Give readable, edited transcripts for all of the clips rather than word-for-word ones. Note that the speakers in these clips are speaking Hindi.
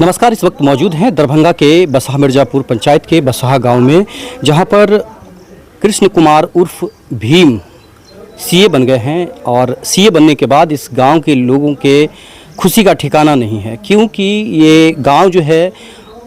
नमस्कार। इस वक्त मौजूद हैं दरभंगा के बसहा मिर्ज़ापुर पंचायत के बसहा गांव में, जहां पर कृष्ण कुमार उर्फ भीम सीए बन गए हैं। और सीए बनने के बाद इस गांव के लोगों के खुशी का ठिकाना नहीं है, क्योंकि ये गांव जो है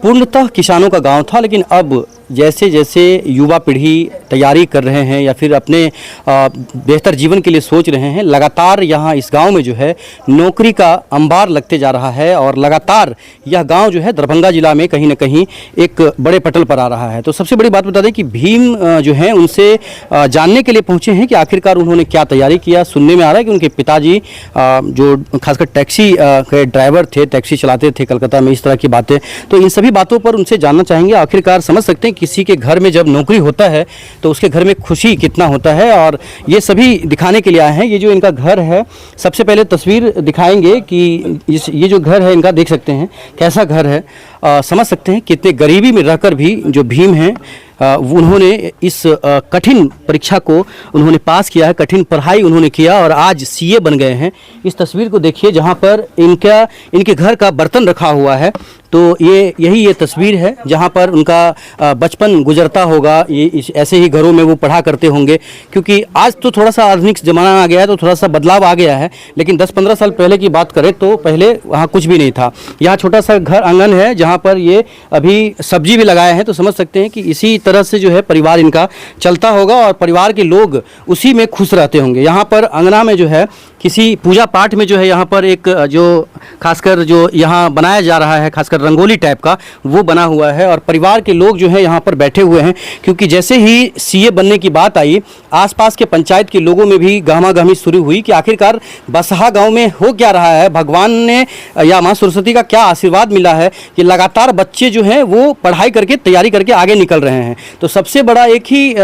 पूर्णतः किसानों का गांव था। लेकिन अब जैसे जैसे युवा पीढ़ी तैयारी कर रहे हैं या फिर अपने बेहतर जीवन के लिए सोच रहे हैं, लगातार यहाँ इस गांव में जो है नौकरी का अंबार लगते जा रहा है। और लगातार यह गांव जो है दरभंगा जिला में कहीं ना कहीं एक बड़े पटल पर आ रहा है। तो सबसे बड़ी बात बता दें कि भीम जो हैं उनसे जानने के लिए पहुँचे हैं कि आखिरकार उन्होंने क्या तैयारी किया। सुनने में आ रहा है कि उनके पिताजी जो खासकर टैक्सी के ड्राइवर थे, टैक्सी चलाते थे कलकत्ता में, इस तरह की बातें। तो इन सभी बातों पर उनसे जानना चाहेंगे। आखिरकार समझ सकते हैं किसी के घर में जब नौकरी होता है तो उसके घर में खुशी कितना होता है, और ये सभी दिखाने के लिए आए हैं। ये जो इनका घर है, सबसे पहले तस्वीर दिखाएंगे कि ये जो घर है इनका, देख सकते हैं कैसा घर है। समझ सकते हैं कितने गरीबी में रहकर भी जो भीम हैं उन्होंने इस कठिन परीक्षा को उन्होंने पास किया है, कठिन पढ़ाई उन्होंने किया और आज सीए बन गए हैं। इस तस्वीर को देखिए जहाँ पर इनके घर का बर्तन रखा हुआ है। तो ये तस्वीर है जहाँ पर उनका बचपन गुजरता होगा। ये ऐसे ही घरों में वो पढ़ा करते होंगे, क्योंकि आज तो थोड़ा सा आधुनिक ज़माना आ गया है तो थोड़ा सा बदलाव आ गया है। लेकिन 10-15 साल पहले की बात करें तो पहले वहाँ कुछ भी नहीं था। यहाँ छोटा सा घर आंगन है जहाँ पर ये अभी सब्जी भी लगाए हैं। तो समझ सकते हैं कि इसी तरह से जो है परिवार इनका चलता होगा और परिवार के लोग उसी में खुश रहते होंगे। यहाँ पर अंगना में जो है किसी पूजा पाठ में जो है यहाँ पर एक जो खासकर जो यहाँ बनाया जा रहा है, खासकर रंगोली टाइप का वो बना हुआ है। और परिवार के लोग जो है यहाँ पर बैठे हुए हैं, क्योंकि जैसे ही सीए बनने की बात आई, आसपास के पंचायत के लोगों में भी गहमा-गहमी शुरू हुई कि आखिरकार बसहा गांव में हो क्या रहा है, भगवान ने या माँ सरस्वती का क्या आशीर्वाद मिला है कि लगातार बच्चे जो हैं वो पढ़ाई करके तैयारी करके आगे निकल रहे हैं। तो सबसे बड़ा एक ही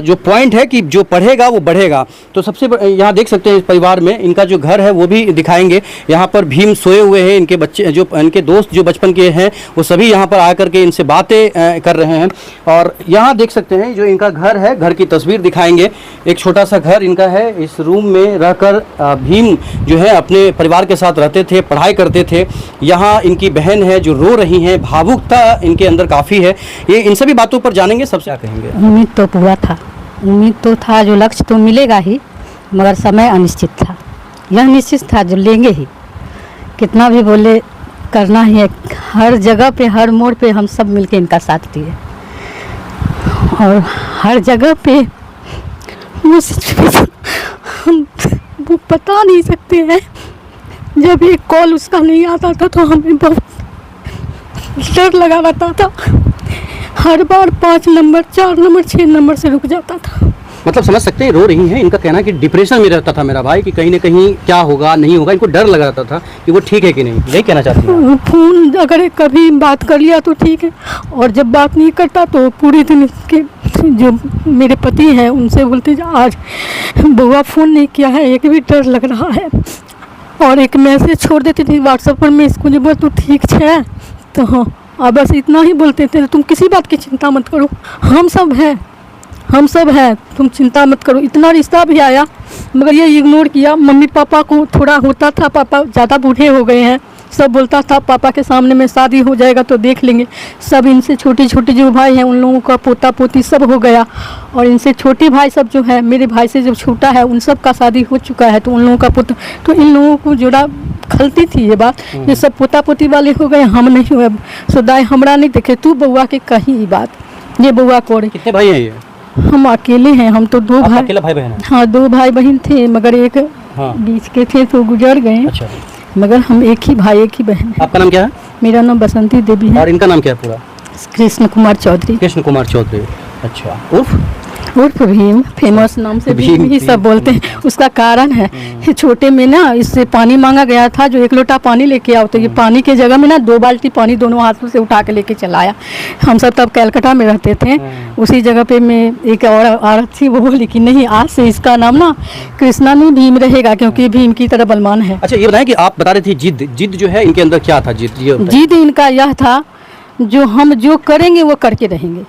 जो पॉइंट है कि जो पढ़ेगा वो बढ़ेगा। तो सबसे यहाँ देख सकते हैं इस परिवार में इनका जो घर है वो भी दिखाएंगे। यहाँ पर भीम सोए हुए हैं, इनके बच्चे जो इनके दोस्त जो बचपन के हैं वो सभी यहाँ पर आकर के इनसे बातें कर रहे हैं। और यहाँ देख सकते हैं जो इनका घर है, घर की तस्वीर दिखाएंगे। एक छोटा सा घर इनका है। इस रूम में रहकर भीम जो है अपने परिवार के साथ रहते थे, पढ़ाई करते थे। यहाँ इनकी बहन है जो रो रही हैं, भावुकता इनके अंदर काफ़ी है। ये इन सभी बातों पर जानेंगे। सबसे क्या कहेंगे? उम्मीद तो पूरा था, उम्मीद तो था, जो लक्ष्य तो मिलेगा ही, मगर समय अनिश्चित था। यह निश्चित था जो लेंगे ही, कितना भी बोले करना ही है। हर जगह पे, हर मोड़ पे हम सब मिलके इनका साथ दिए और हर जगह पे वो सिचुएशन हम वो बता नहीं सकते हैं। जब एक कॉल उसका नहीं आता था तो हमें बहुत डर लगा रहता था। हर बार 5 नंबर, 4 नंबर, 6 नंबर से रुक जाता था। मतलब समझ सकते हैं, रो रही हैं। इनका कहना है कि डिप्रेशन में रहता था मेरा भाई, कि कहीं ना कहीं क्या होगा नहीं होगा। इनको डर लग रहा था कि वो ठीक है कि नहीं। यही कहना चाहती हूँ। फ़ोन अगर कभी बात कर लिया तो ठीक है, और जब बात नहीं करता तो पूरे दिन के जो मेरे पति हैं उनसे बोलते आज बुआ फ़ोन नहीं किया है, एक भी डर लग रहा है। और एक मैसेज छोड़ देती थी व्हाट्सएप पर, मैं इसको जब तू ठीक है तो हाँ, अब बस इतना ही बोलते थे, तुम किसी बात की चिंता मत करो, हम सब हैं, तुम चिंता मत करो। इतना रिश्ता भी आया मगर ये इग्नोर किया। मम्मी पापा को थोड़ा होता था, पापा ज़्यादा बूढ़े हो गए हैं, सब बोलता था पापा के सामने में शादी हो जाएगा तो देख लेंगे। सब इनसे छोटे छोटे जो भाई हैं उन लोगों का पोता पोती सब हो गया, और इनसे छोटे भाई सब जो है, मेरे भाई से जब छोटा है उन सब का शादी हो चुका है, तो उन लोगों का पोता, तो इन लोगों को जोड़ा खलती थी ये बात। ये सब पोता पोती वाले हो गए, हम नहीं हुए। सदाई हमरा नहीं देखे, तू बउआ के कही बात, ये बउआ कोड़े। कितने भाई हैं ये? हम अकेले हैं, हम तो 2 भाई। अकेला भाई बहन है? हाँ, 2 भाई बहन थे, मगर एक बीच के थे तो गुजर गए। अच्छा। मगर हम एक ही भाई, एक ही बहन है। आपका नाम क्या है? मेरा नाम बसंती देवी है। और इनका नाम क्या है पूरा? कृष्ण कुमार चौधरी। कृष्ण कुमार चौधरी। अच्छा। उर्फ भीम, फेमस नाम से भीम ही सब बोलते हैं। उसका कारण है, छोटे में ना इससे पानी मांगा गया था, जो 1 लोटा पानी लेके आओ, तो ये पानी के जगह में ना 2 बाल्टी पानी दोनों हाथों से उठा के लेके चला आया। हम सब तब कलकत्ता में रहते थे। उसी जगह पे मैं एक और औरत थी, वो बोली कि नहीं, आज से इसका नाम ना कृष्णा नहीं भीम रहेगा, क्योंकि भीम की तरह बलवान है। अच्छा, ये बताएं कि आप बता रहे थे जिद जो है इनके अंदर क्या था? जिद इनका यह था, जो हम जो करेंगे वो करके रहेंगे।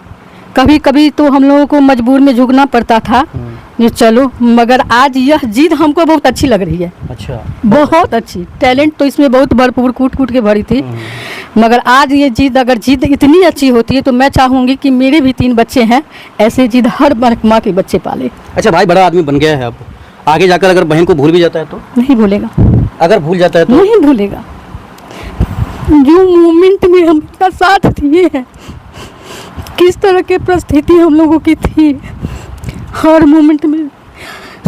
कभी कभी तो हम लोगों को मजबूर में झुकना पड़ता था, ये चलो, मगर आज यह जिद हमको बहुत अच्छी लग रही है। अच्छा। बहुत अच्छी। टैलेंट तो इसमें बहुत भरपूर कूट कूट के भरी थी, मगर आज ये जिद, अगर जिद इतनी अच्छी होती है तो मैं चाहूँगी कि मेरे भी 3 बच्चे हैं, ऐसे जिद हर माँ के बच्चे पाले। अच्छा, भाई बड़ा आदमी बन गया है, अब आगे जाकर अगर बहन को भूल भी जाता है तो? नहीं भूलेगा। अगर भूल जाता है तो? नहीं भूलेगा। जो मोमेंट में हम इतना साथ दिए हैं, किस तरह की परिस्थिति हम लोगों की थी, हर मोमेंट में,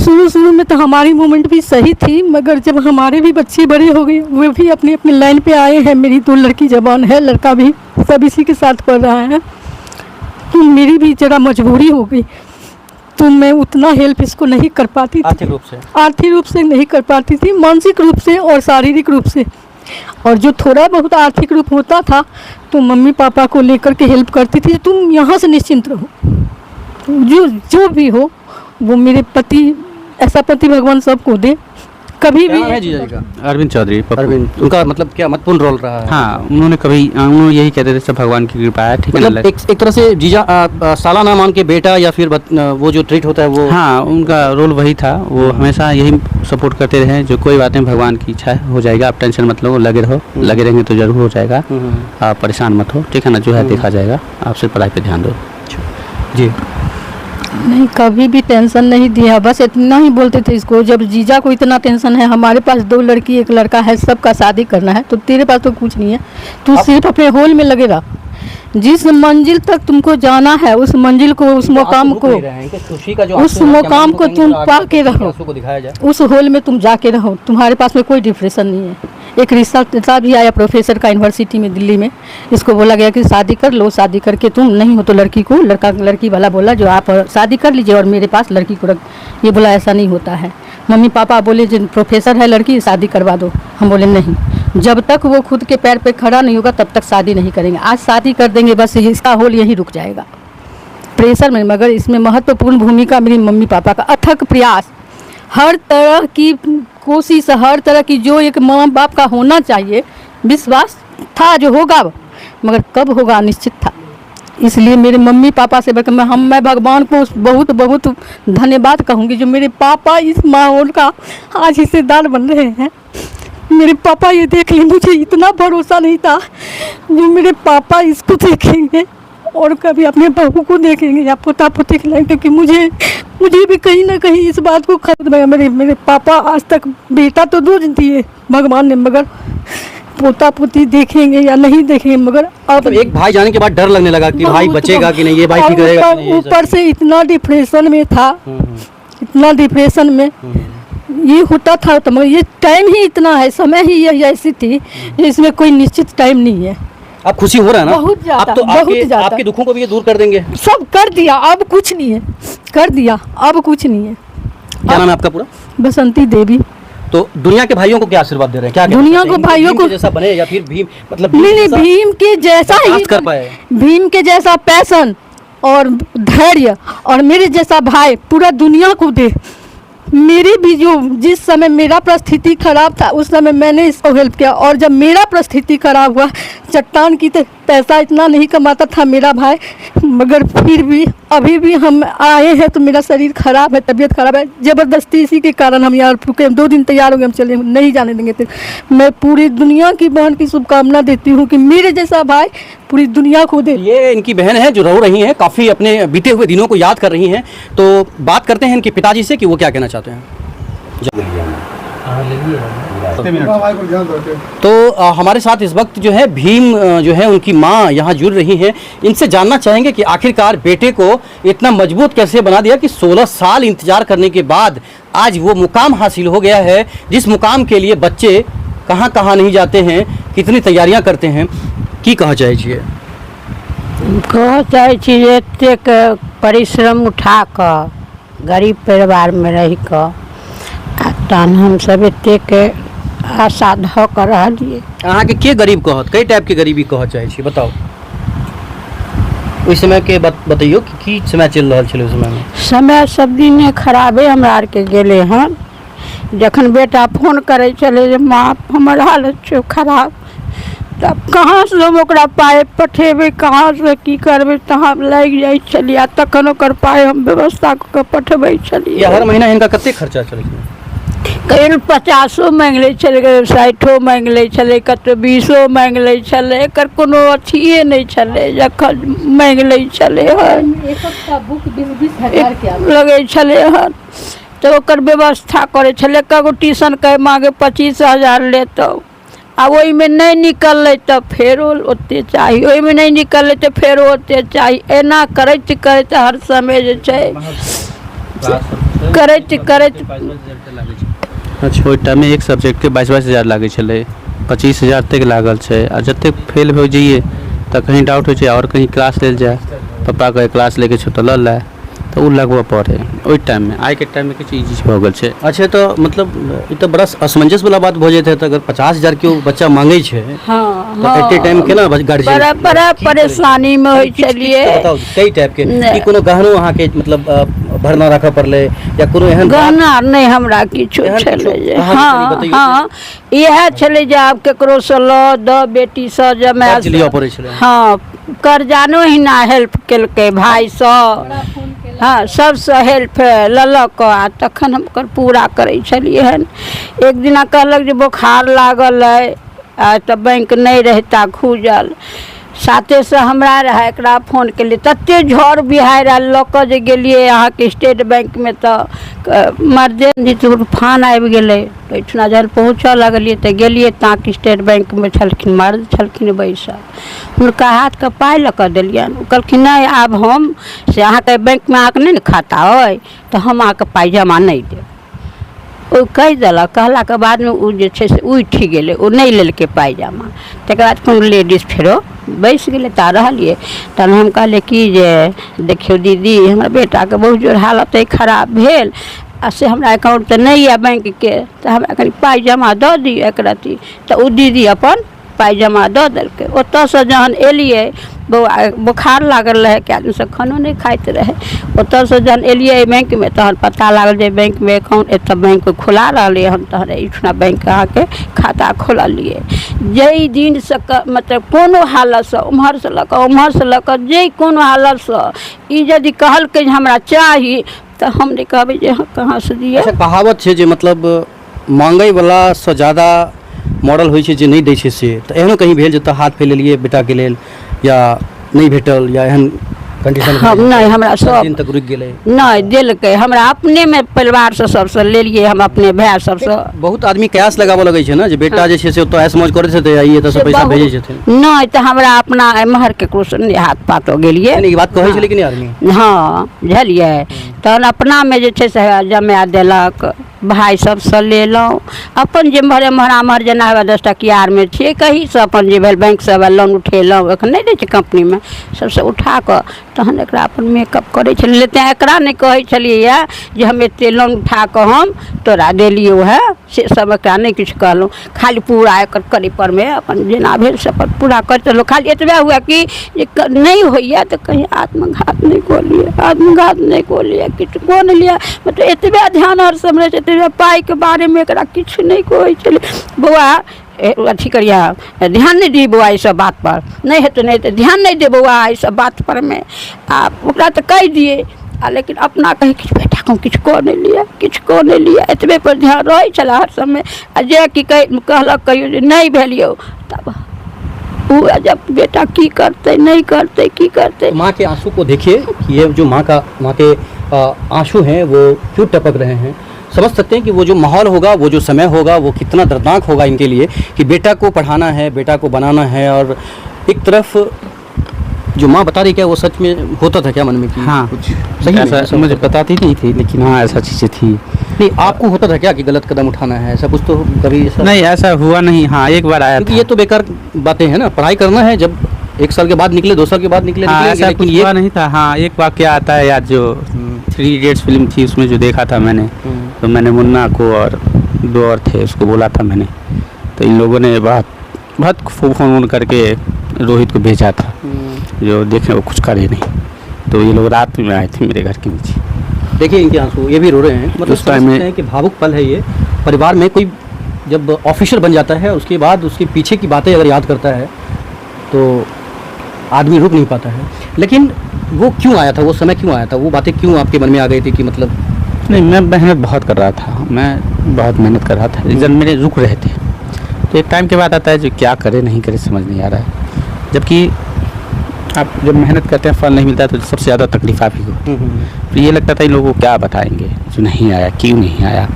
शुरू में तो हमारी मोमेंट भी सही थी, मगर जब हमारे भी बच्चे बड़े हो गए, वे भी अपनी अपनी लाइन पे आए हैं। मेरी 2 लड़की जवान है, लड़का भी सब इसी के साथ पढ़ रहा है, तो मेरी भी जरा मजबूरी हो गई, तो मैं उतना हेल्प इसको नहीं कर पाती थी। आर्थिक रूप से नहीं कर पाती थी, मानसिक रूप से और शारीरिक रूप से। और जो थोड़ा बहुत आर्थिक रूप होता था तो मम्मी पापा को लेकर के हेल्प करती थी। तुम यहाँ से निश्चिंत रहो, जो भी हो वो मेरे पति, ऐसा पति भगवान सबको दे। कभी भी है जीजा जी का? अरविंद चौधरी। अरविंद, उनका मतलब क्या महत्वपूर्ण रोल रहा है? हाँ, उन्होंने यही कहते थे सब भगवान की कृपा है, ठीक है मतलब एक तरह से जीजा साला ना मान के बेटा या फिर वो जो ट्रीट होता है वो? हाँ, उनका रोल वही था। वो हमेशा यही सपोर्ट करते रहे, जो कोई बात नहीं, भगवान की इच्छा है हो जाएगा, आप टेंशन मत लो, लगे रहो, लगे रहेंगे तो जरूर हो जाएगा, आप परेशान मत हो, ठीक है ना, जो है देखा जाएगा, आप सिर्फ पढ़ाई पे ध्यान दो। जी नहीं, कभी भी टेंशन नहीं दिया, बस इतना ही बोलते थे इसको। जब जीजा को इतना टेंशन है, हमारे पास 2 लड़की 1 लड़का है, सबका शादी करना है, तो तेरे पास तो कुछ नहीं है, तू सिर्फ अपने होल में लगे रह। जिस मंजिल तक तुमको जाना है, उस मंजिल को, उस मुकाम को, उस मुकाम को तुम पा के रहो, उस होल में तुम जाके रहो। तुम्हारे पास में कोई डिप्रेशन नहीं है। एक रिश्ता भी आया प्रोफेसर का यूनिवर्सिटी में दिल्ली में, इसको बोला गया कि शादी कर लो, शादी करके तुम नहीं हो तो लड़की को, लड़की वाला बोला जो आप शादी कर लीजिए और मेरे पास लड़की को रख। ये बोला ऐसा नहीं होता है। मम्मी पापा बोले जो प्रोफेसर है लड़की, शादी करवा दो। हम बोले नहीं, जब तक वो खुद के पैर पे खड़ा नहीं होगा तब तक शादी नहीं करेंगे। आज शादी कर देंगे, बस इसका होल यहीं रुक जाएगा प्रेशर में। मगर इसमें महत्वपूर्ण भूमिका मेरी मम्मी पापा का अथक प्रयास, हर तरह की कोशिश, हर तरह की जो एक माँ बाप का होना चाहिए, विश्वास था जो होगा, मगर कब होगा निश्चित था। इसलिए मेरे मम्मी पापा से बढ़कर मैं भगवान को बहुत बहुत धन्यवाद कहूँगी, जो मेरे पापा इस माहौल का आज हिस्सेदार बन रहे हैं। मेरे पापा ये देख लें, मुझे इतना भरोसा नहीं था जो मेरे पापा इसको देखेंगे और कभी अपने बहू को देखेंगे या पोता पोती खिलाएंगे, क्योंकि मुझे भी कहीं ना कहीं इस बात को खत्म। मेरे पापा आज तक बेटा तो 2 दिए भगवान ने, मगर पोता पोती देखेंगे या नहीं देखेंगे। मगर अब तो एक भाई जाने के बाद डर लगने लगा कि भाई बचेगा कि नहीं, ये भाई ठीक रहेगा कि नहीं। ऊपर से इतना डिप्रेशन में था, इतना डिप्रेशन में ये होता था, तो मगर ये टाइम ही इतना है, समय ही यही ऐसी थी, इसमें कोई निश्चित टाइम नहीं है। अब खुशी हो रहा है ना? बहुत ज्यादा, अब तो बहुत ज्यादा। आपके दुखों को भी ये दूर कर देंगे? सब कर दिया, अब कुछ नहीं है, कर दिया, अब कुछ नहीं है। क्या नाम है आपका पूरा? बसंती देवी। तो दुनिया के भाइयों को क्या आशीर्वाद दे रहे हैं? क्या दुनिया को भाइयों को जैसा बने या फिर भीम, मतलब नहीं, भीम के जैसा ही कर पाए, भीम के जैसा पैशन और धैर्य और मेरे जैसा भाई पूरा दुनिया को दे। मेरी भी जो जिस समय मेरा परिस्थिति खराब था उस समय मैंने इसको हेल्प किया, और जब मेरा परिस्थिति खराब हुआ, चट्टान की तो पैसा इतना नहीं कमाता था मेरा भाई, मगर फिर भी अभी भी हम आए हैं तो मेरा शरीर खराब है, तबीयत खराब है, ज़बरदस्ती इसी के कारण हम यहाँ रुके। 2 दिन तैयार हो गए, हम चले, नहीं जाने देंगे। तो मैं पूरी दुनिया की बहन की शुभकामना देती हूँ कि मेरे जैसा भाई पूरी दुनिया को दे। ये इनकी बहन है जो रो रही हैं, काफ़ी अपने बीते हुए दिनों को याद कर रही हैं। तो बात करते हैं इनके पिताजी से कि वो क्या कहना चाहते हैं। तो हमारे साथ इस वक्त जो है भीम जो है उनकी माँ यहाँ जुड़ रही हैं। इनसे जानना चाहेंगे कि आखिरकार बेटे को इतना मजबूत कैसे बना दिया कि 16 साल इंतजार करने के बाद आज वो मुकाम हासिल हो गया है, जिस मुकाम के लिए बच्चे कहाँ कहाँ नहीं जाते हैं, कितनी तैयारियाँ करते हैं। की कहा चाहे छिए? कह चाहे छिए एतेक परिश्रम उठा कऽ गरीब परिवार में रहि कऽ तहन हम सब एतेक आशा धऽ कऽ रहलिए। अहाँ के गरीब कहत, कई टाइप के गरीबी कह चाहे छी, बताओ। ओहि समय के बतैयो कि की समय चल रहा छलै उस समय में? समय सब दिन खराबे हमरा आर के गेले हन। जखन बेटा फोन करे चले जे माँ हमर हालत छै खराब, तब कहाँ से हम ओकरा पाइ पठेबै, कहाँ से की करबै, तहाँ लागि जाइ छलिए, तखन ओकर पाइ हम व्यवस्था कऽ के पठबै छलिए। हर महीना इनका कते खर्चा चलै छै? कहीं 50 मांग ले छले, 60 मांग ले छले, कतो 20 मांग ले छले, एकर कोनो अथिए नहीं छले। जखन मांग ले छले हन बुक 20,000 के लगे छले हन तो ओकर व्यवस्था करे छले। कगो ट्यूशन के मांगे 25,000 लेतो, आ ओहि में नहीं निकलले तो फेरो ओते चाहिए, ओहि में नहीं निकलले तो फेरो ओते चाहिए। एना करैत करैत हर समय जे छै करैत करैत अच्छा ओहि टाइम में एक सब्जेक्ट के 22,000 लागे छले, 25,000 तक लागल छै। आ जते फेल हो जाइए तो कहीं डाउट हो जाए और कहीं क्लास लेल जाए, पापा कहे क्लास लेके छो तो ल लाए, तो उ लगवा पड़े ओहि टाइम में। आई के टाइम में किछु चीज हो गल छै। अच्छा तो मतलब ये तो बड़ा असमंजस वाला बात हो जाते है। तो अगर 50,000 के बच्चा मांगे छे हाँ तो एटे टाइम केना गार्जियन बड़ा बड़ा परेशानी में होई छलिए। बताओ कई टाइप के कि कोनो गहनो अहाँ के मतलब भरना रखा पड़ले या कोनो एहन गहना नहीं हमरा किछो छले जे। हाँ हाँ यह छले जे आब केकरो से ल द बेटी से जमा लिया पड़े छले। हाँ कर्जानो ही ना हेल्प केलकै भाई से। हाँ सबसे हेल्प ललक आ तखन हम कर पूरा करे छलिए हन। एक दिना कहलक जे बुखार लागल है आ तो बैंक नहीं रहता खुजल, साथे से हमरा रहा एकरा फोन के लिए तत्ते झड़ बिहार लक जे गेलिए अहाँ के स्टेट बैंक में तो इमरजेंसी तूफान आबि गेलै। ओहिठुना जहन पहुँचऽ लगलिए तो गेलिए ताक स्टेट बैंक में छलखिन मर्द छलखिन बैसल, हुनका हाथ के पाइ लऽ कऽ देलियनि। ओ कहलखिन नहीं आब हम से अहाँके बैंक में अहाँके नहीं ने खाता अइ तो हम अहाँके पाइ जमा नहीं देब। ओ कहि देलक, कहला के बाद में ओ जे छै से उठि गेलै, ओ नहीं लेलकै पाइ जमा। तकर बाद कोनो लेडीज फेरो बैस गेलै ता रहलिए। तहन हम कहलिए कि जे देखियो दीदी हमरा बेटा के बहुत जोर हालत है खराब भेल आ से हमरा अकाउंट तो नहीं है बैंक के, तो हमरा कनी पाइ जमा दऽ दिअ एक रत्ती। तो ओ दीदी अपन पाइ जमा दऽ देलकै। ओतऽ से जहन एलिए बौआ बुखार लागल रहे, कए दिन से खानो नहीं खाइत रहे। ओतऽ से जहन एलिए बैंक में तहन पता लागल जे बैंक में अकाउंट एतऽ बैंक खुला रहलै हन, तहन एहिठुना बैंक अहाँके खाता खोललिए। जाहि दिन से मतलब कोनो हालत से उम्हर से लऽ कऽ उम्हर से लऽ कऽ जे कोनो हालत से ई यदि कहलकै जे हमरा चाही तो हम नहीं कहबै जे कहाँ से दिए। अच्छा कहावत छै जे मतलब मांगै वाला से ज्यादा मॉडल होइ छै जे नहीं दै छै से। तो एहनो कहीं भेल जतऽ हाथ फैलेलिए बेटा के लेल या नहीं भेटल या एहन कंडीशन हम नहीं हमरा सब दिन तक रुक गेलै नहीं देलकै। हमरा अपने में परिवार से सबसे लेलिए, हम अपने भाई सबसे। बहुत आदमी कयास लगाबऽ लगै छै ना जे बेटा जे छै से ओतऽ ऐस मौज करैत हेतै ई एतऽ से पैसा भेजै छथिन। नहीं तो हमरा अपना एम्हर केकरो से नहीं हाथ पातो गेलिए। ई बात कहै छलै कि नहीं आदमी? हाँ बुझलिए। तहन अपना में जे छै से जमा देलक, भाई सबसे लेलहुँ अपन जेम्हर एम्हर आम्हर जेना हुए 10 टकियार में छिए कहीं से अपन जे भेल बैंक से लोन उठेलहुँ, एखन नहीं दै छै कंपनी में सबसे उठा कऽ तहन एकरा अपन मेकअप करे छलिए। लेते एकरा नहीं कहै छलिए जे हम एते लोन उठा कऽ हम तोरा देलियो है, से सब एकरा नहीं किछु कहलहुँ। खाली पूरा एकर करी पर में अपन जेना भेल से अपन पूरा करते रहलहुँ। खाली एतबे हुआ कि नहीं होइए तो कहीं आत्मघात नहीं कऽ लिए, आत्मघात नहीं कऽ लिए, किछु कऽ नहीं लिया। मतलब एतबे ध्यान हर समय रहै छै, पाइ के बारे में एकरा किछु नहीं कहै छलै। बौआ अथी करिया ध्यान नहीं दी बौआ इस बात पर, नहीं हेतु नहीं तो ध्यान नहीं दे बौआ इस बात पर में। आप ओकरा तो कह दिए लेकिन अपना कहे कि बेटा को किछु कऽ नहीं लिया, किछु कऽ नहीं लिया, एतबे पर ध्यान रहे छला हर समय। आ जे कि कहलक कहियो जे नहीं भेलियो तब वो जब बेटा की करते नहीं करते की करते। माँ के आंसू को देखिए कि ये जो माँ के आंसू हैं वो क्यों टपक रहे हैं। समझ सकते हैं कि वो जो माहौल होगा, वो जो समय होगा, वो कितना दर्दनाक होगा इनके लिए कि बेटा को पढ़ाना है, बेटा को बनाना है। और एक तरफ जो माँ बता रही क्या वो सच में होता था क्या मन में कि हाँ कुछ सही में ऐसा मुझे बताती नहीं थी, लेकिन हाँ ऐसा चीज़ें थी। नहीं आपको होता था क्या कि गलत कदम उठाना है, ऐसा कुछ तो कभी ऐसा नहीं ऐसा हुआ नहीं। हाँ एक बार आया क्योंकि था। ये तो बेकार बातें हैं ना, पढ़ाई करना है। जब 1 साल के बाद निकले, 2 साल के बाद निकले, हाँ निकलेंगे, ऐसा लेकिन कुछ हुआ नहीं था। हाँ एक वाकया आता है याद, जो 3 इडियट्स फिल्म थी उसमें जो देखा था मैंने, तो मैंने मुन्ना को और 2 और थे उसको बोला था मैंने, तो इन लोगों ने बहुत फ़ोन करके रोहित को भेजा था जो देखें वो कुछ करे नहीं। तो ये लोग रात में आए थे मेरे घर के नीचे। देखिए इनके आंसू ये भी रो रहे हैं। मतलब उस टाइम समझ में सकते हैं कि भावुक पल है ये। परिवार में कोई जब ऑफिसर बन जाता है उसके बाद उसके पीछे की बातें अगर याद करता है तो आदमी रुक नहीं पाता है। लेकिन वो क्यों आया था, वो समय क्यों आया था, वो बातें क्यों आपके मन में आ गई थी कि मतलब नहीं मैं मेहनत बहुत कर रहा था। मैं बहुत मेहनत कर रहा था, रिजल्ट मेरे रुक रहे थे। तो एक टाइम के बाद आता है जो क्या करे नहीं करे समझ नहीं आ रहा है। जबकि आप जब मेहनत करते हैं फल नहीं मिलता है तो सबसे ज़्यादा तकलीफ आप ही को होती है। तो ये लगता था इन लोगों को क्या बताएंगे जो नहीं आया, क्यों नहीं आया।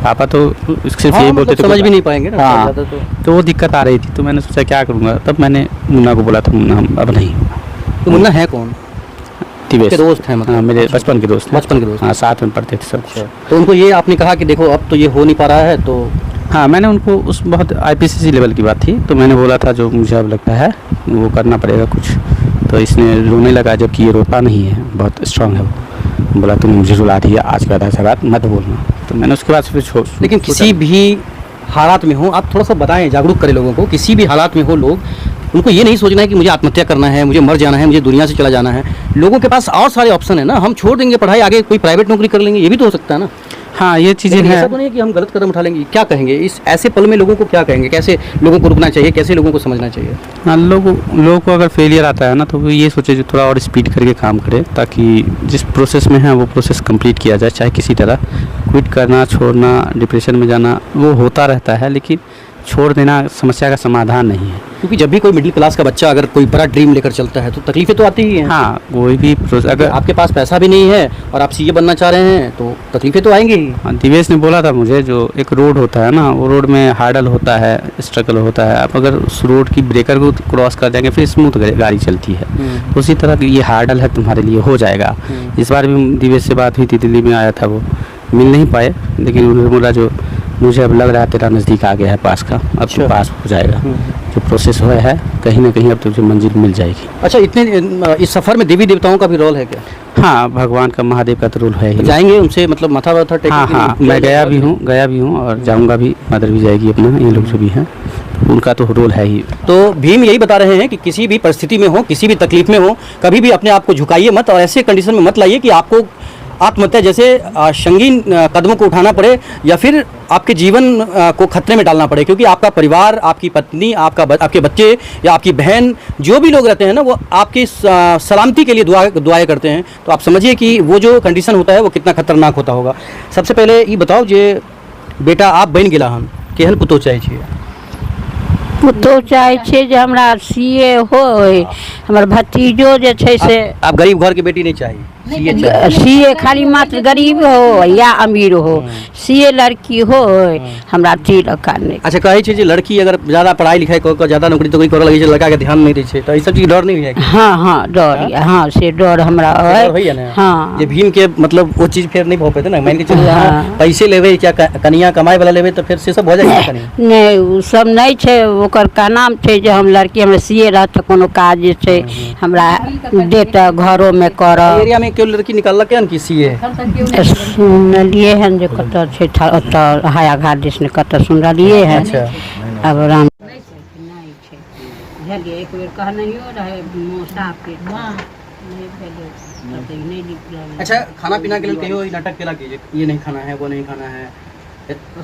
पापा तो सिर्फ यही बोलते थे, समझ भी नहीं पाएंगे ना हाँ, ज़्यादा तो वो दिक्कत आ रही थी। तो मैंने सोचा क्या करूँगा। तब मैंने मुन्ना को बोला था, मुन्ना अब नहीं होगा। तो मुन्ना है कौन? दिवेश के दोस्त हैं मतलब? हाँ, मेरे बचपन के दोस्त, बचपन के दोस्त। हाँ, साथ में पढ़ते थे सब। तो उनको ये आपने कहा कि देखो अब तो ये हो नहीं पा रहा है, तो हाँ, मैंने उनको उस बहुत IPCC लेवल की बात थी, तो मैंने बोला था जो मुझे अब लगता है वो करना पड़ेगा कुछ। तो इसने रोने लगा, जबकि ये रोता नहीं है, बहुत स्ट्रांग है वो। बोला तुम मुझे रुला दिया, आज के बाद ऐसा बात मत बोलना। तो मैंने उसके बाद फिर लेकिन किसी भी हालात में हो, आप थोड़ा सा बताएं, जागरूक करें लोगों को। किसी भी हालात में हो लोग, उनको ये नहीं सोचना है कि मुझे आत्महत्या करना है, मुझे मर जाना है, मुझे दुनिया से चला जाना है। लोगों के पास और सारे ऑप्शन है ना, हम छोड़ देंगे पढ़ाई, आगे कोई प्राइवेट नौकरी कर लेंगे, ये भी तो हो सकता है ना। हाँ, ये चीज़ें लेकिन हैं। ऐसा तो नहीं है कि हम गलत कदम उठा लेंगे। क्या कहेंगे इस ऐसे पल में लोगों को, क्या कहेंगे, कैसे लोगों को रुकना चाहिए, कैसे लोगों को समझना चाहिए? हाँ, लोगों को अगर फेलियर आता है ना तो वो ये सोचे जो थोड़ा और स्पीड करके काम करे, ताकि जिस प्रोसेस में है वो प्रोसेस कंप्लीट किया जाए। चाहे किसी तरह क्विट करना, छोड़ना, डिप्रेशन में जाना वो होता रहता है, लेकिन छोड़ देना समस्या का समाधान नहीं है। क्योंकि जब भी कोई मिडिल क्लास का बच्चा अगर कोई बड़ा ड्रीम लेकर चलता है तो तकलीफें तो आती ही हैं। हाँ, कोई भी अगर आपके पास पैसा भी नहीं है और आप सीए बनना चाह रहे हैं तो तकलीफें तो आएंगी ही। हाँ, दिवेश ने बोला था मुझे, जो एक रोड होता है ना, वो रोड में हार्डल होता है, स्ट्रगल होता है। आप अगर उस रोड की ब्रेकर को क्रॉस कर जाएंगे फिर स्मूथ गाड़ी चलती है। उसी तरह ये हार्डल है, तुम्हारे लिए हो जाएगा। इस बार भी दिवेश से बात हुई थी, दिल्ली में आया था, वो मिल नहीं पाए, लेकिन उन्होंने बोला जो मुझे अब लग रहा है तेरा नज़दीक आ गया है पास का, अब तो पास हो जाएगा। जो प्रोसेस हुआ है कहीं ना कहीं अब तुझे मंजिल मिल जाएगी। अच्छा, इतने इस सफ़र में देवी देवताओं का भी रोल है क्या? हाँ, भगवान का, महादेव का तो रोल है ही। जाएंगे उनसे मतलब माथा वाथा टेकने हाँ के लिए? हाँ, मैं गया भी हूँ और जाऊँगा भी। मदर भी जाएगी अपना, ये लोग जो भी हैं तो उनका तो रोल है ही। तो भीम यही बता रहे हैं कि किसी भी परिस्थिति में हो, किसी भी तकलीफ में हो, कभी भी अपने आप को झुकाइए मत और ऐसे कंडीशन में मत लाइए कि आपको आत्महत्या जैसे संगीन कदमों को उठाना पड़े या फिर आपके जीवन को खतरे में डालना पड़े। क्योंकि आपका परिवार, आपकी पत्नी, आपके बच्चे या आपकी बहन, जो भी लोग रहते हैं ना, वो आपकी सलामती के लिए दुआएं करते हैं। तो आप समझिए कि वो जो कंडीशन होता है वो कितना खतरनाक होता होगा। सबसे पहले ये बताओ जे बेटा आप बन गेला हन, केहन पुतोह चाहै छियै? पुतोह चाहै छियै जे हमरा सीए होय, हमर भतीजो जे छै से। आप गरीब घर की बेटी नहीं चाहिए? सीए खाली मात्र गरीब हो या अमीर हो, सीए लड़की हो हमरा तिलक करने। अच्छा, कहै छै जे लड़की अगर ज़्यादा पढ़ाई लिखाई कऽ ज़्यादा नौकरी तोकरी करऽ लगै छै, लड़का के ध्यान नहीं दै छै, तो ई सब चीज डर नहीं है? हाँ हाँ, डर है। हाँ, से डर हमरा है ना। हाँ, जे भीम के मतलब वो चीज फिर नहीं भऽ पेतै ना। मान के चलिए हाँ। पैसे लेबै क्या कनिया कमाई वाला लेबै तो फिर से सब भऽ जाएगा कनी? नहीं, उ सब नहीं छै। ओकर का नाम छै जे हम लड़की हमरा सीए रहत कोनो काज जे छै हमरा देता घरों में करब। एरिया में क्यों लड़की निकाललकै हन कि सीए? सुनलिए हन जे कतऽ छै ओतऽ हाया घाट दिस ने कतऽ सुनलिए हन। अच्छा, अब राम नहीं छै बुझलिए। एक बेर कहनैयो रहे मौसा के नहीं भेलै, तब नहीं निकलल। अच्छा, खाना पीना के लिए कहियो ई नाटक केला कि ये नहीं खाना है, वो नहीं खाना है?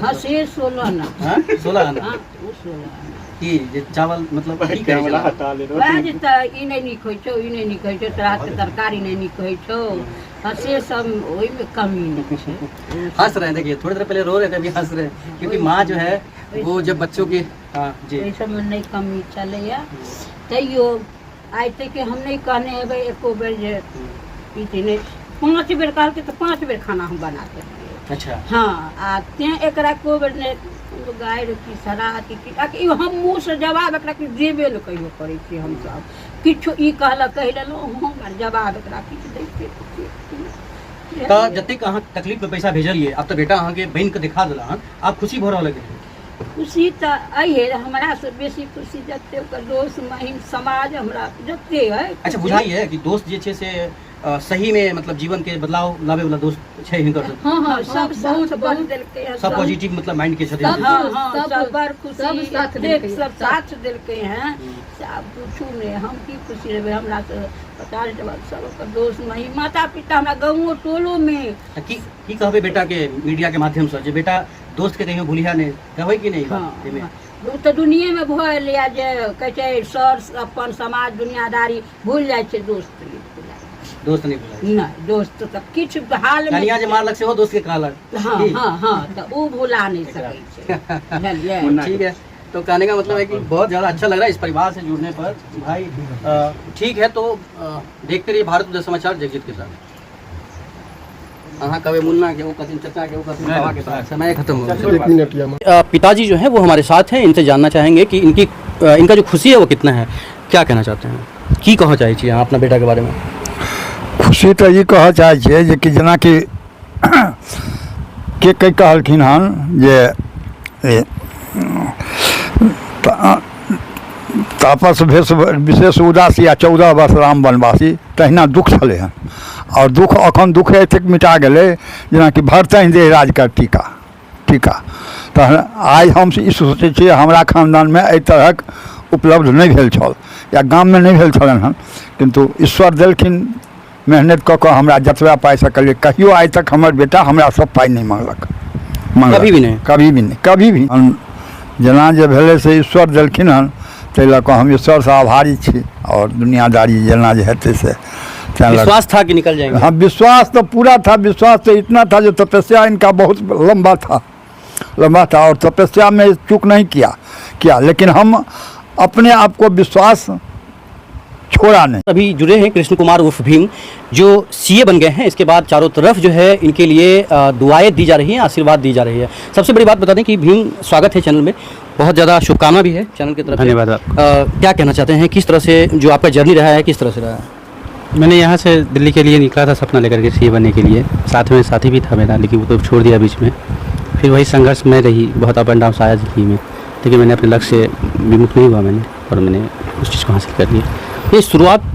हाँ, से 16 ना। हां, 16 आना हाँ, वो 16 की जे चावल मतलब की करै छै? वएह जे तऽ ई नहीं नीक होइ छौ, ई नहीं नीक होइ छौ, तोरा के तरकारी नहीं नीक होइ छौ। हाँ, से सब ओहि में कमी नहीं छै। हंस रहे हैं, देखिए थोड़ी देर पहले रो रहे थे, अभी हंस रहे हैं, क्योंकि माँ जो है वो जब बच्चों की हाँ जी ओहि सब में नहीं कमी चलैया। तैयो आइ तक के हम नहीं कहने हेबै एको बेर जे ई नहीं। 5 बेर कहलकै तऽ 5 बेर खाना हम बना के दियै। अच्छा, हाँ, आ तें एकरा को बेर ने गाय की सराह की हम मुँह से जवाब एकरा की देबे न कहियो करै छी। हम सब किछो ई कहलक कहि लेलहुँ, हम जवाब एकरा किछु दै छियै। तो जतेक अहाँ तकलीफ में पैसा भेजलिए, अब तो बेटा अहाँ के बहन के दिखा दिला हन, आप खुशी भऽ रहल है? खुशी तऽ अइहे, हमरा से बेसी खुशी जते ओकर दोस्त महिम समाज हमरा जते है। अच्छा, बुझाई है कि दोस्त जे छे से सही में मतलब जीवन के बदलाव लावे वाला दोस्त छे हिनकर? हाँ हाँ, सब बहुत बन देलकै है, सब पॉजिटिव मतलब माइंड के छथिन? हाँ हाँ, सब बड़ खुशी सब साथ देलकै हैं। आप पूछू ने हम की खुशी रहबै। हमरा से 50 जवाब सब ओकर दोस्त महिम, माता पिता, हमरा गाँवो टोलो में की कहबै बेटा के मीडिया के माध्यम से जे बेटा दोस्त के कहियो भूलिया नहीं, कहबै कि नहीं? हाँ, ओ तऽ दुनिये में भऽ एलै जे कहै छै सर अपन समाज दुनियादारी भूल जाइ छै, दोस्त दोस्त नहीं भुलाए ना दोस्त तो किछ हाल में कनिया जे मारलक से हो दोस्त के कहलक हाँ हाँ हाँ तो ऊ भुला नहीं सकै छै बुझलियै। ठीक है, तो कहने का मतलब है कि बहुत ज़्यादा अच्छा लग रहा है इस परिवार से जुड़ने पर भाई। ठीक है, तो देखते रहिए भारत उदय समाचार जगजीत के साथ। हाँ कभी मुन्ना के वो कथिन चचा के वो कथिन बाबा के साथ समय खत्म हो गया। पिताजी जो है वो हमारे साथ हैं, इनसे जानना चाहेंगे कि इनका जो खुशी है वो कितना है, क्या कहना चाहते हैं, की कह चाहे छी अहाँ अपना बेटा के बारे में? खुशी तो ये कह चाहे छियै जे कि जेना कि के कहलखिन हन जे तापस भेष विशेष उदासी आ 14 वर्ष राम वनवासी, तहिना दुख छलै हन। और दुख अखन दुख एतेक मिटा गेलै जेनाकि भरतहि देह राज कर टीका। तऽ आइ हम ई सोचै छियै हमरा खानदानमे एहि तरहक उपलब्ध नहि भेल छल या गाममे नहि भेल छलनि हन, किन्तु ईश्वर देलखिन मेहनत कऽ कऽ हमरा जतबा पाइ सकलियै। कहियो आइ तक हमर बेटा हमरा सब पाइ नहि मांगलक कभी भी नहीं। जेना जे भेलै से ईश्वर देलखिन हन, ताहि लऽ कऽ हम ईश्वरसँ आभारी छी। और दुनियादारी जेना जे हेतै से विश्वास था कि निकल जाएंगे। हाँ, विश्वास तो पूरा था। विश्वास तो इतना था जो तपस्या इनका बहुत लंबा था और तपस्या में चूक नहीं किया, लेकिन हम अपने आप को विश्वास छोड़ा नहीं। अभी जुड़े हैं कृष्ण कुमार उर्फ भीम, जो सीए बन गए हैं। इसके बाद चारों तरफ जो है इनके लिए दुआएं दी जा रही हैं, आशीर्वाद दी जा रही है। सबसे बड़ी बात बता दें कि भीम स्वागत है चैनल में, बहुत ज़्यादा शुभकामना भी है चैनल की तरफ से। धन्यवाद। क्या कहना चाहते हैं, किस तरह से जो आपका जर्नी रहा है, किस तरह से रहा है? मैंने यहाँ से दिल्ली के लिए निकला था सपना लेकर के सीए बनने के लिए, साथ में साथी भी था मेरा, लेकिन वो तो छोड़ दिया बीच में। फिर वही संघर्ष में रही, बहुत अप एंड डाउन आया जिंदगी में, लेकिन मैंने अपने लक्ष्य से विमुख नहीं हुआ मैंने, और मैंने उस चीज़ को हासिल कर लिया। ये शुरुआत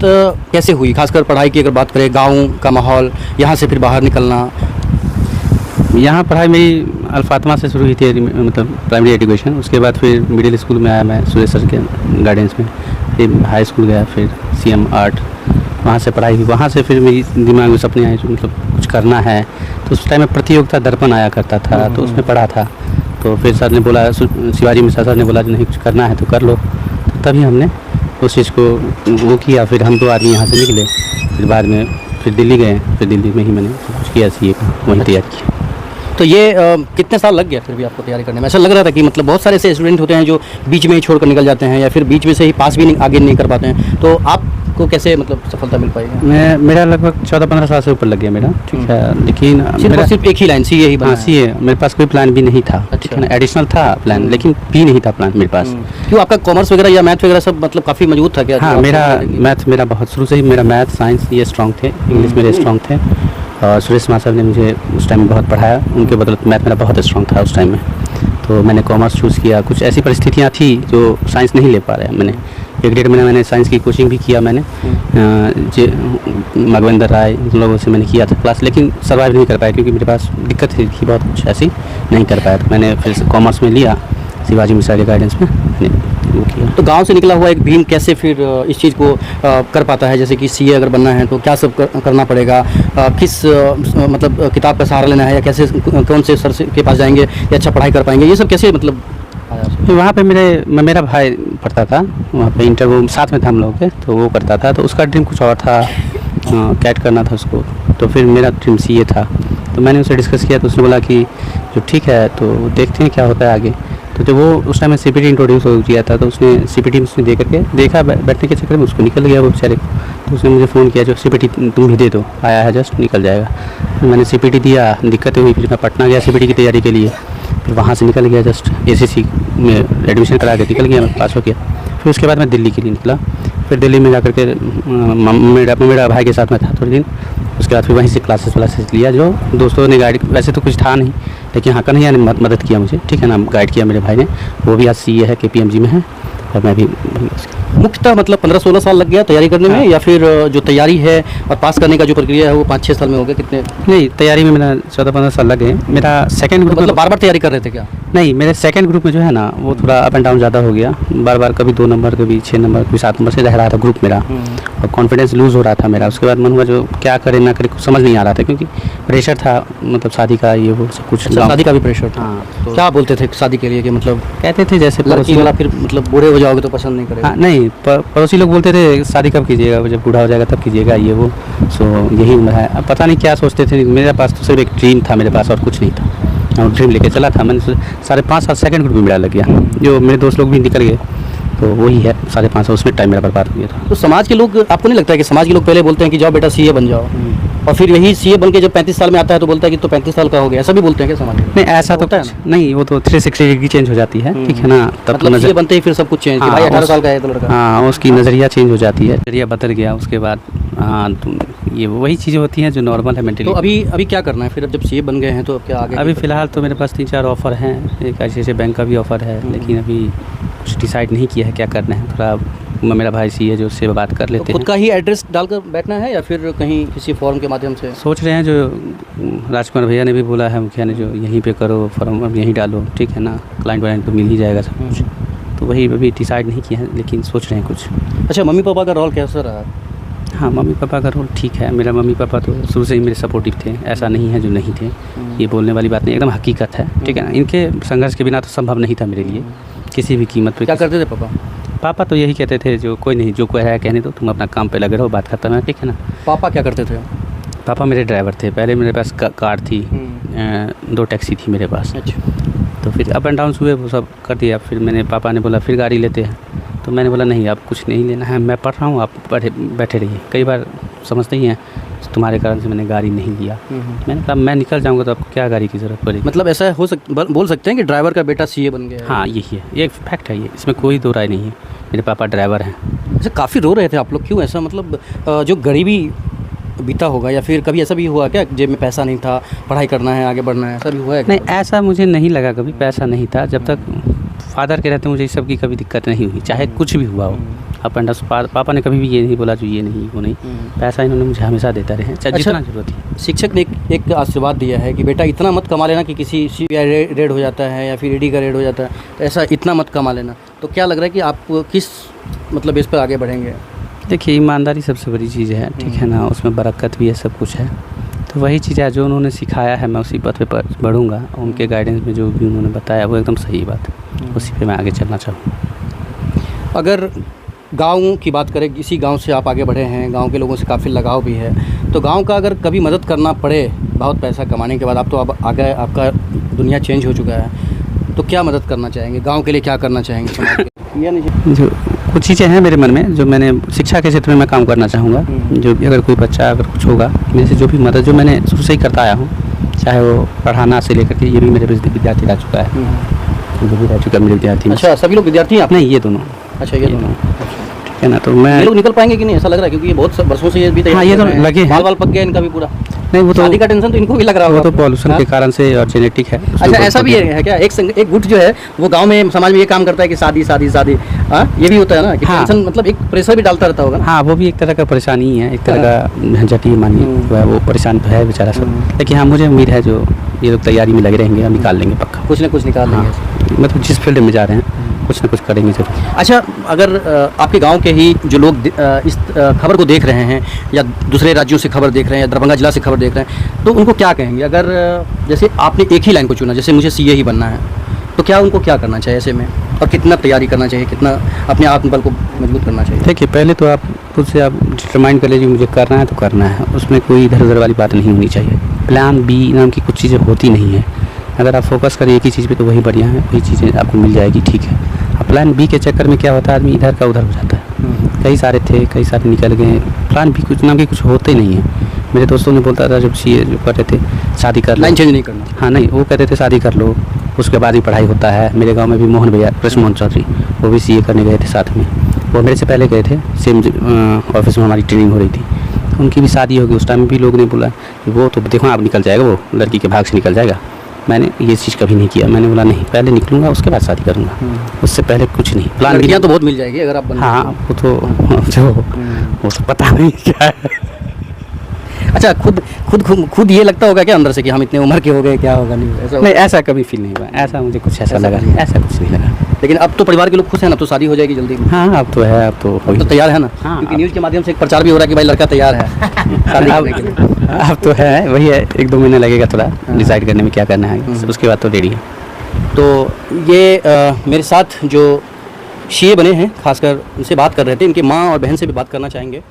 कैसे हुई, खासकर पढ़ाई की अगर बात करें, गाँव का माहौल, यहाँ से फिर बाहर निकलना? यहाँ पढ़ाई मेरी अल्फातमा से शुरू हुई थी, मतलब प्राइमरी एजुकेशन। उसके बाद फिर मिडिल स्कूल में आया मैं सुरेश सर के गाइडेंस में, फिर हाई स्कूल गया, फिर CM आर्ट, वहाँ से पढ़ाई हुई। वहाँ से फिर मेरी दिमाग में सपने आए, मतलब कुछ करना है। तो उस टाइम में प्रतियोगिता दर्पण आया करता था, तो उसमें पढ़ा था। तो फिर सर ने बोला, शिवाजी मिश्रा सर ने बोला नहीं कुछ करना है तो कर लो। तो तभी हमने उस चीज़ को वो किया। फिर हम 2 आदमी यहाँ से निकले, फिर बाद में फिर दिल्ली गए, फिर दिल्ली में ही मैंने कुछ किया CA का, वहीं तैयार किया। तो ये कितने साल लग गया फिर भी आपको तैयारी करने में? ऐसा लग रहा था कि मतलब बहुत सारे ऐसे स्टूडेंट होते हैं जो बीच में ही छोड़कर निकल जाते हैं, या फिर बीच में से ही पास भी नहीं आगे नहीं कर पाते हैं, तो आपको कैसे मतलब सफलता मिल पाएगी? मेरा लगभग 14-15 साल से ऊपर लग गया मेरा, ठीक है। लेकिन सिर्फ एक ही लाइन CA ही बना? CA, मेरे पास कोई प्लान भी नहीं था, ठीक है ना। एडिशनल था प्लान, लेकिन भी नहीं था प्लान मेरे पास। क्यों, आपका कॉमर्स वगैरह या मैथ वगैरह सब मतलब काफ़ी मजबूत था क्या? हाँ, मेरा मैथ मेरा बहुत शुरू से ही, मेरा मैथ साइंस ये स्ट्रॉन्ग थे, इंग्लिश मेरे स्ट्रॉन्ग थे। और सुरेश कुमार साहब ने मुझे उस टाइम में बहुत पढ़ाया, उनके बदौलत मैथ मेरा बहुत स्ट्रॉन्ग था उस टाइम में। तो मैंने कॉमर्स चूज़ किया। कुछ ऐसी परिस्थितियाँ थी जो साइंस नहीं ले पा रहे। मैंने 1 महीने मैंने साइंस की कोचिंग भी किया मैंने, मगविंदर राय लोगों से मैंने किया था क्लास, लेकिन सर्वाइव नहीं कर पाया क्योंकि मेरे पास दिक्कत थी बहुत कुछ ऐसी, नहीं कर पाया। तो मैंने फिर कॉमर्स में लिया, शिवाजी मिश्रा के गाइडेंस में मैंने वो किया। तो गांव से निकला हुआ एक भीम कैसे फिर इस चीज़ को कर पाता है? जैसे कि CA अगर बनना है तो क्या सब करना पड़ेगा, किस मतलब किताब का सहारा लेना है, या कैसे कौन से सर के पास जाएंगे या अच्छा पढ़ाई कर पाएंगे, ये सब कैसे मतलब आया? वहाँ पे मेरा भाई पढ़ता था वहाँ पे, इंटर वो साथ में था हम लोग के, तो वो करता था। तो उसका ड्रीम कुछ और था, कैट करना था उसको, तो फिर मेरा ड्रीम CA था। तो मैंने उससे डिस्कस किया, तो उसने बोला कि जो ठीक है तो देखते हैं क्या होता है आगे। तो जब वो उस टाइम में CPT इंट्रोड्यूस हो गया था, तो उसने CPT में उसने दे करके देखा, बैठने के चक्कर में उसको निकल गया वो बेचारे को। तो उसने मुझे फ़ोन किया, जो CPT तुम भी दे दो, आया है जस्ट निकल जाएगा। फिर मैंने CPT दिया, दिक्कतें हुई, फिर मैं पटना गया CPT की तैयारी के लिए, फिर वहाँ से निकल गया, जस्ट ACC में एडमिशन करा के निकल गया, मैं पास हो गया। फिर उसके बाद मैं दिल्ली के लिए निकला, फिर दिल्ली में जाकर के मेरा भाई के साथ में था थोड़े दिन। उसके बाद फिर वहीं से क्लासेस लिया, जो दोस्तों ने गाइड, वैसे तो कुछ था नहीं, लेकिन हाँ कन्हैया ने मदद किया मुझे, ठीक है ना, गाइड किया मेरे भाई ने। वो भी आज CA है KPMG में है, और मैं भी। मुख्यतः मतलब 15-16 साल लग गया तैयारी करने में, या फिर जो तैयारी है और पास करने का जो प्रक्रिया है वो 5-6 साल में हो गया? कितने? नहीं, तैयारी में मेरा 14-15 साल लगे। मेरा सेकंड ग्रुप मतलब बार-बार तैयारी कर रहे थे क्या? नहीं, मेरे सेकंड ग्रुप में जो है ना वो थोड़ा अप एंड डाउन ज़्यादा हो गया, बार बार कभी 2 नंबर कभी 6 नंबर कभी 7 नंबर से रह रहा था ग्रुप मेरा, और कॉन्फिडेंस लूज़ हो रहा था मेरा। उसके बाद मन हुआ जो क्या करे ना करे कुछ समझ नहीं आ रहा था, क्योंकि प्रेशर था मतलब शादी का, ये वो सब कुछ। अच्छा, शादी का भी प्रेशर था। हाँ, तो क्या बोलते थे शादी के लिए कि मतलब कहते थे जैसे लड़की वाला फिर मतलब बूढ़े हो जाओगे तो पसंद नहीं करेगा? हाँ नहीं, पड़ोसी लोग बोलते थे शादी कब कीजिएगा, जब बूढ़ा हो जाएगा तब कीजिएगा, ये वो। सो यही उम्र है। अब पता नहीं क्या सोचते थे। मेरे पास तो सिर्फ एक ड्रीम था मेरे पास, और कुछ नहीं था। और ड्रीम लेके चला था मैंने। 5.5 साल सेकंड ग्रुप में मेरा लग गया, जो मेरे दोस्त लोग भी निकल गए, तो वही है 5.5 साल उसमें टाइम मेरा बर्बाद हो गया था। तो समाज के लोग, आपको नहीं लगता है कि समाज के लोग पहले बोलते हैं कि जाओ बेटा सीए बन जाओ, और फिर यही सीए बन के जब 35 साल में आता है तो बोलता है कि तो 35 साल का हो गया, ऐसा भी बोलते हैं क्या समाज में? नहीं, ऐसा तो होता है कुछ नहीं, वो तो 360 डिग्री चेंज हो जाती है, ठीक है ना। तब तो मतलब सीए बनते ही फिर सब कुछ चेंज, कि हाँ, भाई 18 उस- साल का है तो लड़का। हाँ, उसकी नज़रिया चेंज हो जाती है, नज़रिया बदल गया उसके बाद। हाँ, तो ये वही चीज़ें होती हैं जो नॉर्मल है मेंटली। तो अभी क्या करना है फिर, अब जब सीए बन गए हैं तो अब क्या आगे? अभी फ़िलहाल तो मेरे पास 3-4 ऑफ़र हैं, एक ऐसे बैंक का भी ऑफ़र है, लेकिन अभी कुछ डिसाइड नहीं किया है क्या करना है। थोड़ा मेरा भाई सी है जो उससे बात कर तो लेते खुद हैं। का ही एड्रेस डालकर बैठना है या फिर कहीं किसी फॉर्म के माध्यम से? सोच रहे हैं, जो राजकुमार भैया ने भी बोला है, मुखिया ने, जो यहीं पे करो फॉर्म, अब यहीं डालो, ठीक है ना, क्लाइंट वाइंट तो मिल ही जाएगा सब कुछ। तो वही अभी डिसाइड नहीं किया है, लेकिन सोच रहे हैं कुछ। अच्छा, मम्मी पापा का रोल कैसा रहा? हाँ, मम्मी पापा का रोल ठीक है। मेरा मम्मी पापा तो शुरू से ही मेरे सपोर्टिव थे, ऐसा नहीं है जो नहीं थे। ये बोलने वाली बात नहीं, एकदम हकीकत है, ठीक है ना। इनके संघर्ष के बिना तो संभव नहीं था मेरे लिए किसी भी कीमत पे। क्या करते थे पापा? पापा तो यही कहते थे, जो कोई नहीं, जो कोई है कहने दो, तुम अपना काम पे लगे रहो, बात खत्म है, ठीक है ना। पापा क्या करते थे? पापा मेरे ड्राइवर थे। पहले मेरे पास कार थी, 2 टैक्सी थी मेरे पास। अच्छा, तो फिर अप एंड डाउन हुए, वो सब कर दिया। फिर मैंने, पापा ने बोला फिर गाड़ी लेते हैं, तो मैंने बोला नहीं, आप कुछ नहीं लेना है, मैं पढ़ रहा हूँ, आप बैठे रहिए। कई बार समझते ही हैं, तुम्हारे कारण से मैंने गाड़ी नहीं लिया। मैंने कहा मैं निकल जाऊँगा तो आपको क्या गाड़ी की ज़रूरत पड़ेगी। मतलब ऐसा बोल सकते हैं कि ड्राइवर का बेटा सीए बन गया है? हाँ, यही है, ये एक फैक्ट है, ये इसमें कोई दो राय नहीं है। मेरे पापा ड्राइवर हैं। ऐसे काफ़ी रो रहे थे आप लोग, क्यों ऐसा? मतलब जो गरीबी बीता होगा, या फिर कभी ऐसा भी हुआ क्या जेब में पैसा नहीं था, पढ़ाई करना है, आगे बढ़ना है, ऐसा भी हुआ है? नहीं, ऐसा मुझे नहीं लगा कभी, पैसा नहीं था। जब तक फादर के रहते मुझे इस सब की कभी दिक्कत नहीं हुई, चाहे कुछ भी हुआ हो। अप एंड डाउन पापा ने कभी भी ये नहीं बोला जो ये नहीं वो नहीं, पैसा इन्होंने मुझे हमेशा देता रहे, चाहे जितना जरूरत है। शिक्षक ने एक आशीर्वाद दिया है कि बेटा इतना मत कमा लेना कि किसी सीबीआई रेड हो जाता है या फिर ईडी का रेड हो जाता है, तो ऐसा इतना मत कमा लेना। तो क्या लग रहा है कि आप किस मतलब इस पर आगे बढ़ेंगे? देखिए, ईमानदारी सबसे बड़ी चीज़ है, ठीक है ना, उसमें बरकत भी है, सब कुछ है। तो वही चीज़ है जो उन्होंने सिखाया है, मैं उसी पथ पे बढ़ूँगा। उनके गाइडेंस में जो भी उन्होंने बताया वो एकदम सही बात है, उसी पे मैं आगे चलना चाहूँगा। अगर गाँव की बात करें, इसी गांव से आप आगे बढ़े हैं, गांव के लोगों से काफ़ी लगाव भी है, तो गांव का अगर कभी मदद करना पड़े बहुत पैसा कमाने के बाद, आप तो अब आगे, आपका दुनिया चेंज हो चुका है, तो क्या मदद करना चाहेंगे गांव के लिए, क्या करना चाहेंगे समाज के लिए? या नहीं? जो कुछ चीज़ें हैं मेरे मन में, जो मैंने शिक्षा के क्षेत्र में मैं काम करना चाहूँगा। जो भी अगर कोई बच्चा अगर कुछ होगा, मेरे से जो भी मदद जो मैंने शुरू से ही करता आया हूँ, चाहे वो पढ़ाना से लेकर के, ये भी मेरे विद्यार्थी रह चुका है, जो भी रह चुका है मेरे विद्यार्थी में। अच्छा, सभी लोग विद्यार्थी हैं आप? नहीं, ये दोनों। अच्छा, ये दोनों। ठीक है ना, तो मैं ये लोग निकल पाएंगे कि नहीं, ऐसा लग रहा है? क्योंकि ये बहुत वर्षों से ये भी हाँ, ये तो लगे हैं। बाल पक गया इनका भी पूरा। नहीं, वो तो शादी का टेंशन तो इनको भी लग रहा वो होगा। तो पॉल्यूशन के कारण से और जेनेटिक है। अच्छा, ऐसा भी है क्या? एक गुट जो है वो गांव में, समाज में ये काम करता है कि शादी शादी शादी, हाँ, ये भी होता है ना कि हाँ। टेंशन, मतलब एक प्रेशर भी डालता रहता होगा ना? हाँ, वो भी एक तरह का परेशानी ही है, एक तरह का झंझट ही मानिए, वो परेशान तो है बेचारा सब। लेकिन हाँ, मुझे उम्मीद है जो ये लोग तैयारी में लगे रहेंगे और निकाल लेंगे पक्का। कुछ ना कुछ निकाल लेंगे। हाँ, मतलब जिस फील्ड में जा रहे हैं कुछ ना कुछ करेंगे जरूर। अच्छा, अगर आपके गांव के ही जो लोग इस खबर को देख रहे हैं, या दूसरे राज्यों से खबर देख रहे हैं, या दरभंगा जिला से खबर देख रहे हैं, तो उनको क्या कहेंगे? अगर जैसे आपने एक ही लाइन को चुना, जैसे मुझे सीए ही बनना है, तो क्या उनको क्या करना चाहिए ऐसे में, और कितना तैयारी करना चाहिए, कितना अपने आत्मबल को मजबूत करना चाहिए? देखिए, पहले तो आप खुद से आप डिटरमाइन कर लीजिए, मुझे करना है तो करना है, उसमें कोई इधर उधर वाली बात नहीं होनी चाहिए। प्लान बी नाम की कुछ चीज़ें होती नहीं है। अगर आप फोकस करें एक ही चीज़ पे तो वही बढ़िया है, वही चीज़ें आपको मिल जाएगी, ठीक है। अब प्लान बी के चक्कर में क्या होता है, आदमी इधर का उधर हो जाता है। कई सारे थे, कई सारे निकल गए, प्लान बी कुछ नाम के कुछ होते नहीं है। मेरे दोस्तों ने बोलता था जब सीए जो करते थे, शादी कर लो। लाइन चेंज नहीं करना। हाँ, नहीं, वो कहते थे शादी कर लो, उसके बाद ही पढ़ाई होता है। मेरे गांव में भी मोहन भैया, कृष्ण मोहन चौधरी, वो भी सीए करने गए थे साथ में। वो मेरे से पहले गए थे, सेम ऑफिस में हमारी ट्रेनिंग हो रही थी। उनकी भी शादी होगी, उस टाइम भी लोग ने बोला कि वो तो देखो आप निकल जाएगा, वो लड़की के भाग से निकल जाएगा। मैंने ये चीज़ कभी नहीं किया। मैंने बोला नहीं, पहले निकलूँगा उसके बाद शादी करूँगा, उससे पहले कुछ नहीं। प्लान लड़कियाँ तो बहुत मिल जाएगी अगर आप बन। हाँ, वो तो जो वो तो पता नहीं क्या है। अच्छा, खुद ये लगता होगा क्या अंदर से कि हम इतने उम्र के हो गए, क्या होगा, नहीं ऐसा? नहीं, ऐसा कभी फील नहीं हुआ, ऐसा मुझे कुछ ऐसा ऐसा लगा नहीं। नहीं, ऐसा कुछ नहीं लगा। लेकिन अब तो परिवार के लोग खुश हैं ना, तो शादी हो जाएगी जल्दी में। हाँ, अब तो है, अब तो अब तो तैयार है ना, हाँ, क्योंकि अब- न्यूज़ के माध्यम से एक प्रचार भी हो रहा है कि भाई लड़का तैयार है शादी करने के लिए। अब तो है, वही है, 1-2 महीने लगेगा थोड़ा डिसाइड करने में क्या करना है, उसके बाद तो रेडी है। तो ये मेरे साथ जो सीए बने हैं, खासकर उनसे बात कर रहे थे, इनके माँ और बहन से भी बात करना चाहेंगे।